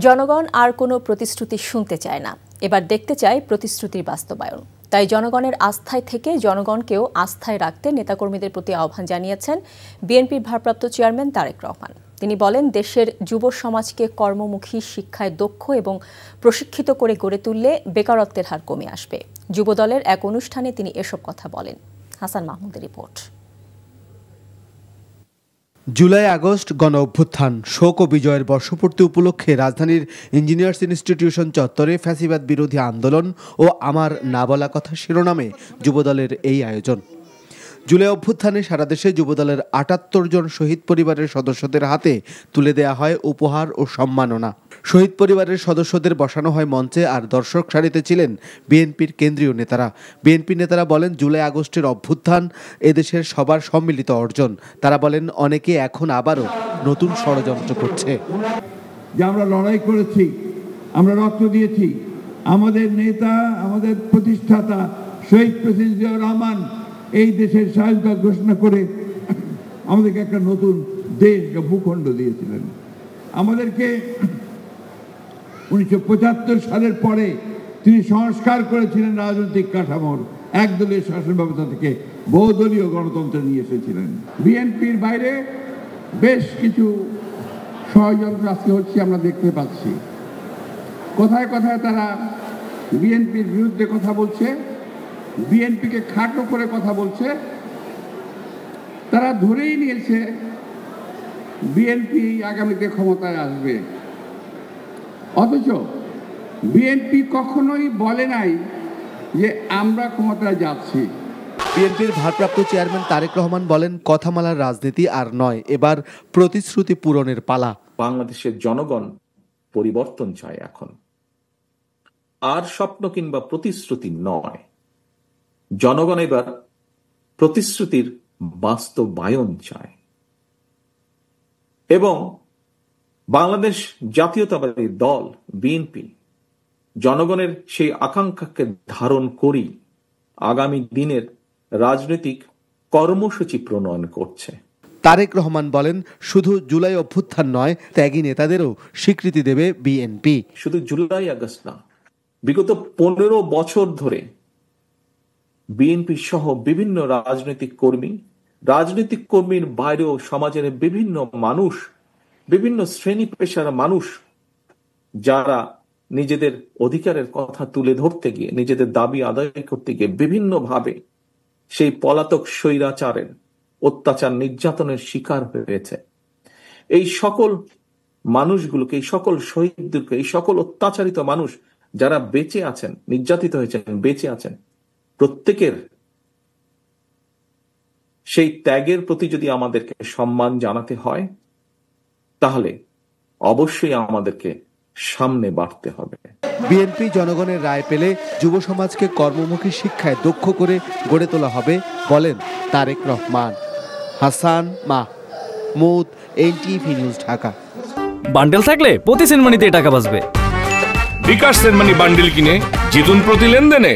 জনগণ আর কোনো প্রতিশ্রুতি শুনতে চায় না, এবার দেখতে চায় প্রতিশ্রুতির বাস্তবায়ন। তাই জনগণের আস্থায় থেকে জনগণকেও আস্থায় রাখতে নেতাকর্মীদের প্রতি আহ্বান জানিয়েছেন বিএনপির ভারপ্রাপ্ত চেয়ারম্যান তারেক রহমান। তিনি বলেন, দেশের যুব সমাজকে কর্মমুখী, শিক্ষায় দক্ষ এবং প্রশিক্ষিত করে গড়ে তুললে বেকারত্বের হার কমে আসবে। যুবদলের এক অনুষ্ঠানে তিনি এসব কথা বলেন। হাসান মাহমুদের রিপোর্ট। জুলাই আগস্ট গণ অভ্যুত্থান, শোক ও বিজয়ের বর্ষপূর্তি উপলক্ষে রাজধানীর ইঞ্জিনিয়ার্স ইনস্টিটিউশন চত্বরে ফ্যাসিবাদ বিরোধী আন্দোলন ও আমার না বলা কথা শিরোনামে যুবদলের এই আয়োজন। জুলাই অভ্যুত্থানে সারা দেশে যুবদলের ৭৮ জন শহীদ পরিবারের সদস্যদের হাতে তুলে দেয়া হয় উপহার ও সম্মাননা। শহীদ পরিবারের সদস্যদের বসানো হয় মঞ্চে, আর দর্শক সারিতে ছিলেন বিএনপির কেন্দ্রীয় নেতারা। বিএনপি নেতারা বলেন, জুলাই আগস্টের অভ্যুত্থান এদেশের সবার সম্মিলিত অর্জন। তারা বলেন, অনেকে এখন আবারও নতুন ষড়যন্ত্র করছে। যে আমরা লড়াই করেছি, আমরা রক্ত দিয়েছি, আমাদের নেতা, আমাদের প্রতিষ্ঠাতা শহীদ প্রেসিডেন্ট জিয়াউর রহমান এই দেশের স্বাধীনতা ঘোষণা করে আমাদেরকে একটা নতুন দেশ, ভূখণ্ড দিয়েছিলেন। আমাদেরকে 1975 সালের পরে তিনি সংস্কার করেছিলেন রাজনৈতিক কাঠামোর, একদলীয় শাসন ব্যবস্থা থেকে বহুদলীয় গণতন্ত্রে নিয়ে এসেছিলেন। বিএনপির বাইরে বেশ কিছু ষড়যন্ত্র আজকে হচ্ছে, আমরা দেখতে পাচ্ছি। কোথায় কোথায় তারা বিএনপির বিরুদ্ধে কথা বলছে, বিএনপিকে খাটো করে কথা বলছে। তারা ধরেই নিয়েছে বিএনপি আগামীতে ক্ষমতায় আসবে, অথচ বিএনপি কখনোই বলে নাই যে আমরা ক্ষমতায় যাচ্ছি। বিএনপির ভারপ্রাপ্ত চেয়ারম্যান তারেক রহমান বলেন, কথামালার রাজনীতি আর নয়, এবার প্রতিশ্রুতি পূরণের পালা। বাংলাদেশের জনগণ পরিবর্তন চায় এখন, আর স্বপ্ন কিংবা প্রতিশ্রুতি নয়। জনগণ এবার প্রতিশ্রুতির বাস্তবায়ন চায় এবং বাংলাদেশ জাতীয়তাবাদী দল বিএনপি জনগণের সেই আকাঙ্ক্ষাকে ধারণ করি আগামী দিনের রাজনৈতিক কর্মসূচি প্রণয়ন করছে। তারেক রহমান বলেন, শুধু জুলাই অভ্যুত্থান নয়, ত্যাগী নেতাদেরও স্বীকৃতি দেবে বিএনপি। শুধু জুলাই আগস্ট না, বিগত 15 বছর ধরে বিএনপি সহ বিভিন্ন রাজনৈতিক কর্মীর বাইরেও সমাজের বিভিন্ন মানুষ, বিভিন্ন শ্রেণী পেশার মানুষ, যারা নিজেদের অধিকারের কথা তুলে ধরতে গিয়ে, নিজেদের দাবি আদায় করতে গিয়ে বিভিন্নভাবে সেই পলাতক স্বৈরাচারের অত্যাচার, নির্যাতনের শিকার হয়েছে। এই সকল মানুষগুলোকে, এই সকল শহীদদেরকে, এই সকল অত্যাচারিত মানুষ যারা বেঁচে আছেন, নির্যাতিত হয়েছেন, বেঁচে আছেন, প্রত্যেকের সেই ত্যাগের প্রতি যদি আমাদেরকে সম্মান জানাতে হয়, তাহলে অবশ্যই আমাদেরকে সামনে বাড়তে হবে। বিএনপি জনগণের রায় পেলে যুব সমাজকে কর্মমুখী, শিক্ষায় দক্ষ করে গড়ে তোলা হবে বলেন তারেক রহমান। Hasan Mahmud, NTV news, Dhaka. বান্ডেল থাকলে প্রতি সেনমানিতে টাকা বাঁচবে। বিকাশ সেনমানি বান্ডেল কিনে জিতুন প্রতি লেনদেনে।